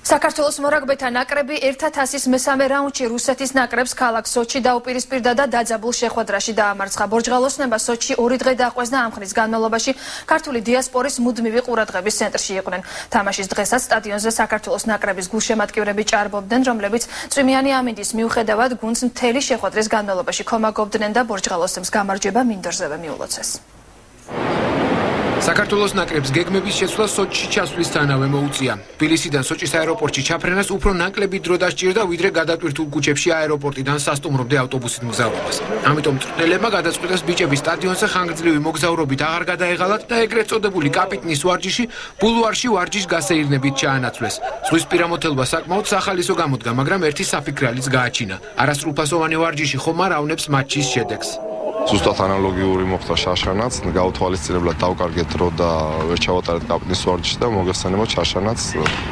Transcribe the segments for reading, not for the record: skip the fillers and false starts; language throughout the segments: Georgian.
საქართველოს მორაგბეთა ნაკრები 1-100-ის მესამე რაუნდში რუსეთის ნაკრებს ქალაქ სოჩი დაუპირისპირდა და დაძაბულ შეხვედრაში დაამარცხა. ბორჯღალოსნება სოჩი 2 დღე დაყვეს და ამ ხნის განმავლობაში ქართული დიასპორის მუდმივი ყურადღების ცენტრში იყვნენ. თამაშის დღესაც სტადიონზე საქართველოს ნაკრების გულშემატკივრები ჭარბობდნენ, რომლებიც წვიმიანი ამინდის მიუხედავად გუნდს მთელი შეხვედრის განმავლობაში ქომაგობდნენ და ბორჯღალოსებს გამარჯვება მინდორზევე მიულოცეს. საქართველოს ნაკრებს გეგმების შეცვლა სოჩში ჩასვლისთანავე მოუწია. თბილისიდან სოჩის აეროპორტში ჩაფრენას უფრო ნაკლები დრო დასჭირდა, ვიდრე გადატვირთულ ქუჩებში აეროპორტიდან სასტუმრომდე ავტობუსით მგზავრობას. ამიტომ მწვრთნელებმა გადაწყვიტეს ბიჭების სტადიონზე ხანგრძლივი მოგზაურობით აღარ გადაეღალათ და ეგრეთ წოდებული კაპიტნის ვარჯიში ბულვარში ვარჯიშ გასეირნებით ჩაანაცვლეს. ზღვის პირამოთელობა საკმაოდ სახალისო გამოდგა, მაგრამ ერთი საფიქრალიც გააჩინა. არასრულფასოვანი ვარჯიში ხომ არ ავნებს მატჩის შედეგს. ზუსტად ანალოგიური მოხდა შაშანაც, გაუთვალისწინებლად დავკარგეთ დრო და ვერ ჩავატარეთ კაპიტნის ვარჯიშს და მოგესალმებათ შაშანაც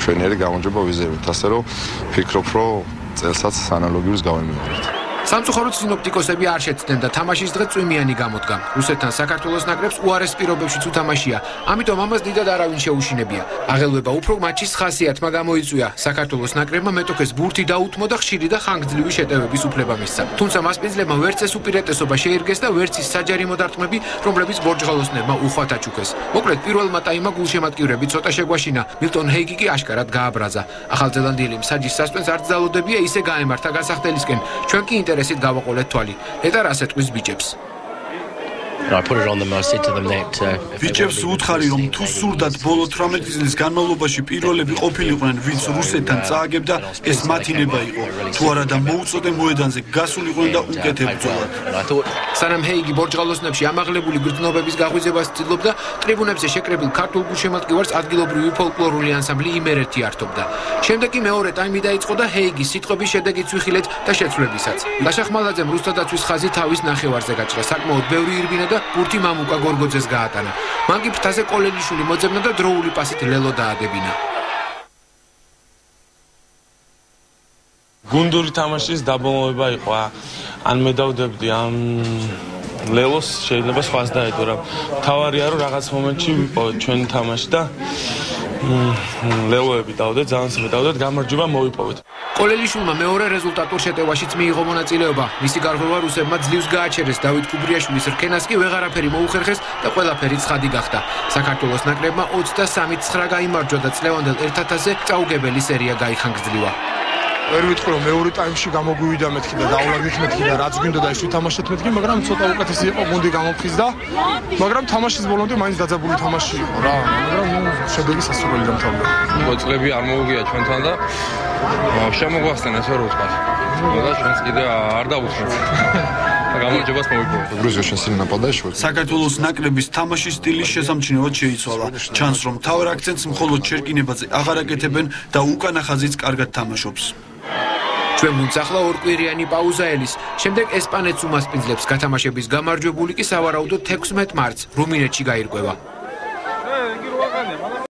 ჩვენიერი გამარჯვება ვიზერვით, ასე რომ ფიქრობ, რომ წელსაც ანალოგიურს გავემეორებთ. სამწუხაროდ სინოპტიკოსები არ შეცდნენ და თამაშის დღე წვიმიანი გამოდგა. რუსეთთან საქართველოს ნაკრებს უარეს პირობებშიც უთამაშია, ამიტომ ამას დიდად არავინ შეუშინებია. აღელვება უფრო მატჩის ხასიათმა გამოიწვია. საქართველოს ნაკრებმა მეტოქეს ბურთი დაუთმო და ხშირი და ხანგრძლივი შეტევების უფლება მისცა. თუმცა მასპინძლებმა ვერც ეს უპირატესობა შეირგეს და ვერც ის საჯარიმო დარტყმები, რომლებიც ბორჯღალოსნებმა უხვად აჩუქეს. მოკლედ პირველმა ტაიმმა გულშემატკივრები ცოტა შეგვაშინა, მილტონ ჰეიგი კი აშკარად გააბრაზა. ახალზელანდიელი მსაჯის სასტვენს არ ძალოდებია, ისე გაემართა გასახდელისკენ. ჩვენ კი ინტერესით გავაყოლეთ თვალი. ეტარ ასეთ ყვის ბიჭებს. ბიჭებს უთხარი, რომ თუ სურდათ ბოლო 18 წლის განმავლობაში პირველები ყოფილიყვნენ, ვინც რუსეთთან წააგებდა, ეს მათი ნება იყო. თუ არა და მოუწოდე მოედანზე გასულიყვნენ და უკეთ ებრძოლათ. სანამ ჰეიგი ბორჯღალოსნებში ამაღლებული გრძნობების გაღვიძებას ცდილობდა, ტრიბუნებზე შეკრებილ ქართულ გულშემატკივარს ადგილობრივი ფოლკლორული ანსამბლი იმერეთი ართობდა. შემდეგ კი მეორე ტაიმი დაიწყო და ჰეიგის სიტყვების შედეგიც ვიხილეთ და შეცვლებისაც. ლაშა ხმალაძემ რუსთადაცვის ხაზი თავის ნახევარზე გაჭრა. საკმაოდ ბევრი ირბინა და ბურთი მამუკა გორგოძეს გაატანა. მან კი ფრთაზე კოლელიშვილი მოძებნა და დროული პასით ლელო დაადებინა. გუნდური თამაშის დაბოლოება იყო. ან მე დავდებდი ამ ლელოს შეიძლება სხვას დაედო რა. თავარია რომ რაღაც მომენტში ვიპოვეთ ჩვენი თამაში და ლელოები დავდეთ, ძალიან სწრაფად დავდეთ, გამარჯვება მოვიპოვეთ. კოლელიშვილმა მეორე რეზულტატურ შეტევაშიც მიიღო მონაწილეობა. მისი გარღვევა რუსებმა ძლივს გააჩერეს, დავით კუბრიაშვილის რქენას კი ვეღარაფერი მოუხერხეს და ყველაფერი ცხადი გახდა. საქართველოს ნაკრებმა 23-9 გაიმარჯვა და წლევანდელ 1-1000-ზე წაუგებელი სერია გაიხანგრძლივა. ვერ ვიტყვი რომ მეორე ტაიმში გამოგვივიდა მეთქი და დაულაგდით მეთქი და რაც გვინდა და ის ვითამაშეთ მეთქი, მაგრამ ცოტა უკეთესი იყო გუნდი გამოფხიზდა, მაგრამ თამაშის ბოლომდე მაინც დაძაბული თამაში იყო რა, მაგრამ შედეგი სასურველი დამთავრდა. მოწლები არ მოუგია ჩვენთან და შემოგვახსენე ესე რომ ვთქვა. და ჩვენს კიდე არ დავუხმეთ. გამარჯვებას მოვიპოვეთ. გრუზიაში სინაპადაში საქართველოს ნაკრების თამაშის სტილის შესამჩნევად შეიცვალა. ჩანს რომ მთავარ აქცენტს მხოლოდ შერკინებაზე აღარ აკეთებენ და უკანა ხაზიც კარგად თამაშობს. ჩვენ გუნდს ახლა ორკვირიანი პაუზა ელის. შემდეგ ესპანეთს უმასპინძლებს გათამაშების გამარჯვებული კი სავარაუდოდ 16 მარტს რუმინეთში გაირკვევა.